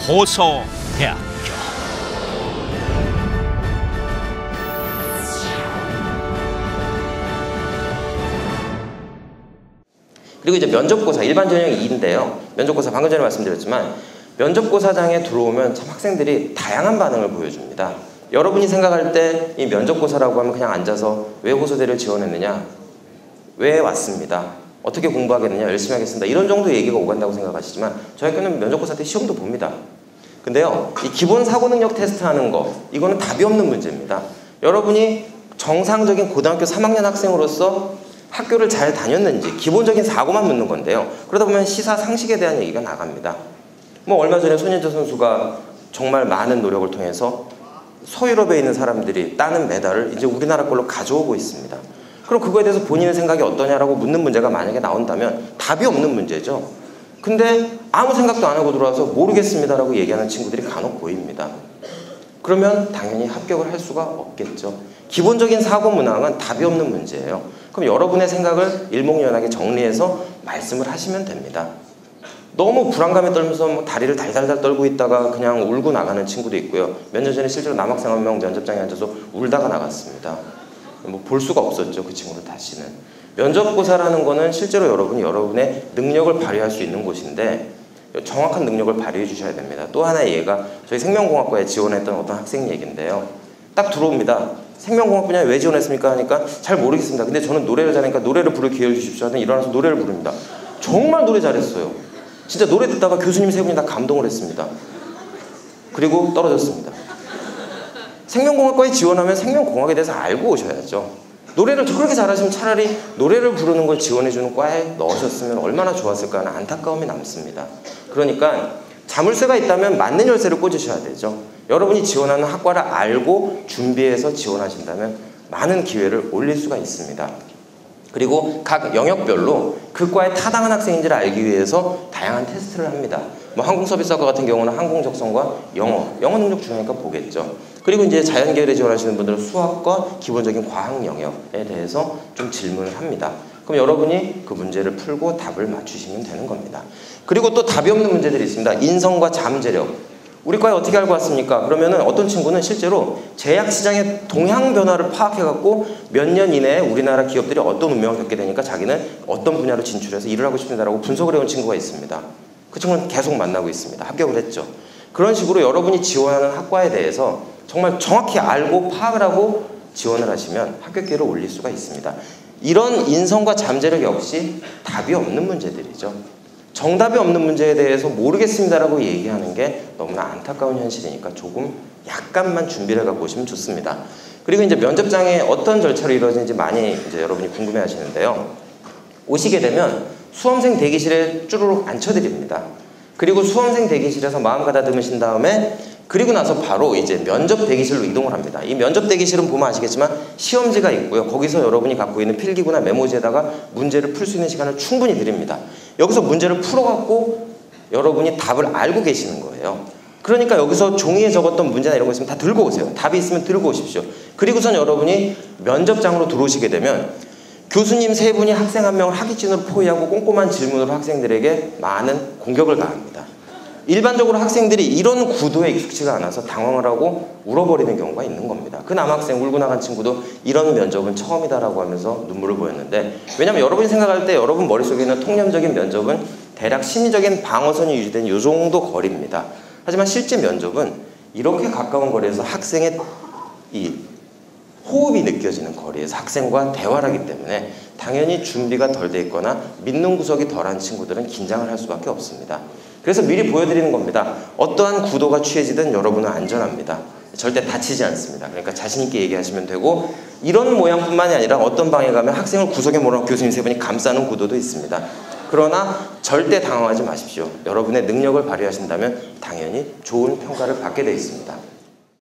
호서대학교. 그리고 이제 면접고사, 일반 전형이 2인데요. 면접고사 방금 전에 말씀드렸지만 면접고사장에 들어오면 참 학생들이 다양한 반응을 보여줍니다. 여러분이 생각할 때 이 면접고사라고 하면 그냥 앉아서 왜 호서대를 지원했느냐, 왜 왔습니다, 어떻게 공부하겠느냐, 열심히 하겠습니다, 이런 정도 얘기가 오간다고 생각하시지만 저희 학교는 면접고사 때 시험도 봅니다. 근데요, 이 기본 사고능력 테스트 하는 거, 이거는 답이 없는 문제입니다. 여러분이 정상적인 고등학교 3학년 학생으로서 학교를 잘 다녔는지 기본적인 사고만 묻는 건데요. 그러다 보면 시사 상식에 대한 얘기가 나갑니다. 뭐 얼마 전에 손예진 선수가 정말 많은 노력을 통해서 서유럽에 있는 사람들이 따는 메달을 이제 우리나라 걸로 가져오고 있습니다. 그럼 그거에 대해서 본인의 생각이 어떠냐라고 묻는 문제가 만약에 나온다면 답이 없는 문제죠. 근데 아무 생각도 안 하고 들어와서 모르겠습니다라고 얘기하는 친구들이 간혹 보입니다. 그러면 당연히 합격을 할 수가 없겠죠. 기본적인 사고 문항은 답이 없는 문제예요. 그럼 여러분의 생각을 일목요연하게 정리해서 말씀을 하시면 됩니다. 너무 불안감에 떨면서 뭐 다리를 달달달 떨고 있다가 그냥 울고 나가는 친구도 있고요. 몇 년 전에 실제로 남학생 한 명 면접장에 앉아서 울다가 나갔습니다. 뭐 볼 수가 없었죠, 그 친구를 다시는. 면접고사라는 거는 실제로 여러분이 여러분의 능력을 발휘할 수 있는 곳인데 정확한 능력을 발휘해 주셔야 됩니다. 또 하나의 예가 저희 생명공학과에 지원했던 어떤 학생 얘기인데요. 딱 들어옵니다. 생명공학 분야에 왜 지원했습니까? 하니까 잘 모르겠습니다. 근데 저는 노래를 잘하니까 노래를 부를 기회를 주십시오 하더니 일어나서 노래를 부릅니다. 정말 노래 잘했어요. 진짜 노래 듣다가 교수님 세 분이 다 감동을 했습니다. 그리고 떨어졌습니다. 생명공학과에 지원하면 생명공학에 대해서 알고 오셔야죠. 노래를 저렇게 잘하시면 차라리 노래를 부르는 걸 지원해주는 과에 넣으셨으면 얼마나 좋았을까 하는 안타까움이 남습니다. 그러니까 자물쇠가 있다면 맞는 열쇠를 꽂으셔야 되죠. 여러분이 지원하는 학과를 알고 준비해서 지원하신다면 많은 기회를 올릴 수가 있습니다. 그리고 각 영역별로 그 과에 타당한 학생인지를 알기 위해서 다양한 테스트를 합니다. 뭐 항공서비스학과 같은 경우는 항공적성과 영어 능력 중요하니까 보겠죠. 그리고 이제 자연계열에 지원하시는 분들은 수학과 기본적인 과학 영역에 대해서 좀 질문을 합니다. 그럼 여러분이 그 문제를 풀고 답을 맞추시면 되는 겁니다. 그리고 또 답이 없는 문제들이 있습니다. 인성과 잠재력. 우리 과에 어떻게 알고 왔습니까? 그러면은 어떤 친구는 실제로 제약시장의 동향 변화를 파악해갖고 몇 년 이내에 우리나라 기업들이 어떤 운명을 겪게 되니까 자기는 어떤 분야로 진출해서 일을 하고 싶다라고 분석을 해온 친구가 있습니다. 그 친구는 계속 만나고 있습니다. 합격을 했죠. 그런 식으로 여러분이 지원하는 학과에 대해서 정말 정확히 알고 파악을 하고 지원을 하시면 합격 기회를 올릴 수가 있습니다. 이런 인성과 잠재력 역시 답이 없는 문제들이죠. 정답이 없는 문제에 대해서 모르겠습니다라고 얘기하는 게 너무나 안타까운 현실이니까 조금 약간만 준비를 해갖고 오시면 좋습니다. 그리고 이제 면접장에 어떤 절차로 이루어지는지 많이 이제 여러분이 궁금해 하시는데요. 오시게 되면 수험생 대기실에 쭈루룩 앉혀드립니다. 그리고 수험생 대기실에서 마음 가다듬으신 다음에 그리고 나서 바로 이제 면접 대기실로 이동을 합니다. 이 면접 대기실은 보면 아시겠지만 시험지가 있고요. 거기서 여러분이 갖고 있는 필기구나 메모지에다가 문제를 풀 수 있는 시간을 충분히 드립니다. 여기서 문제를 풀어갖고 여러분이 답을 알고 계시는 거예요. 그러니까 여기서 종이에 적었던 문제나 이런 거 있으면 다 들고 오세요. 답이 있으면 들고 오십시오. 그리고선 여러분이 면접장으로 들어오시게 되면 교수님 세 분이 학생 한 명을 학위진으로 포위하고 꼼꼼한 질문으로 학생들에게 많은 공격을 가합니다. 일반적으로 학생들이 이런 구도에 익숙치가 않아서 당황을 하고 울어버리는 경우가 있는 겁니다. 그 남학생 울고 나간 친구도 이런 면접은 처음이다라고 하면서 눈물을 보였는데, 왜냐하면 여러분이 생각할 때 여러분 머릿속에 있는 통념적인 면접은 대략 심리적인 방어선이 유지된 이 정도 거리입니다. 하지만 실제 면접은 이렇게 가까운 거리에서 학생의 이 호흡이 느껴지는 거리에서 학생과 대화를 하기 때문에 당연히 준비가 덜 돼 있거나 믿는 구석이 덜한 친구들은 긴장을 할 수밖에 없습니다. 그래서 미리 보여드리는 겁니다. 어떠한 구도가 취해지든 여러분은 안전합니다. 절대 다치지 않습니다. 그러니까 자신 있게 얘기하시면 되고, 이런 모양뿐만이 아니라 어떤 방에 가면 학생을 구석에 몰아넣고 교수님 세 분이 감싸는 구도도 있습니다. 그러나 절대 당황하지 마십시오. 여러분의 능력을 발휘하신다면 당연히 좋은 평가를 받게 되어 있습니다.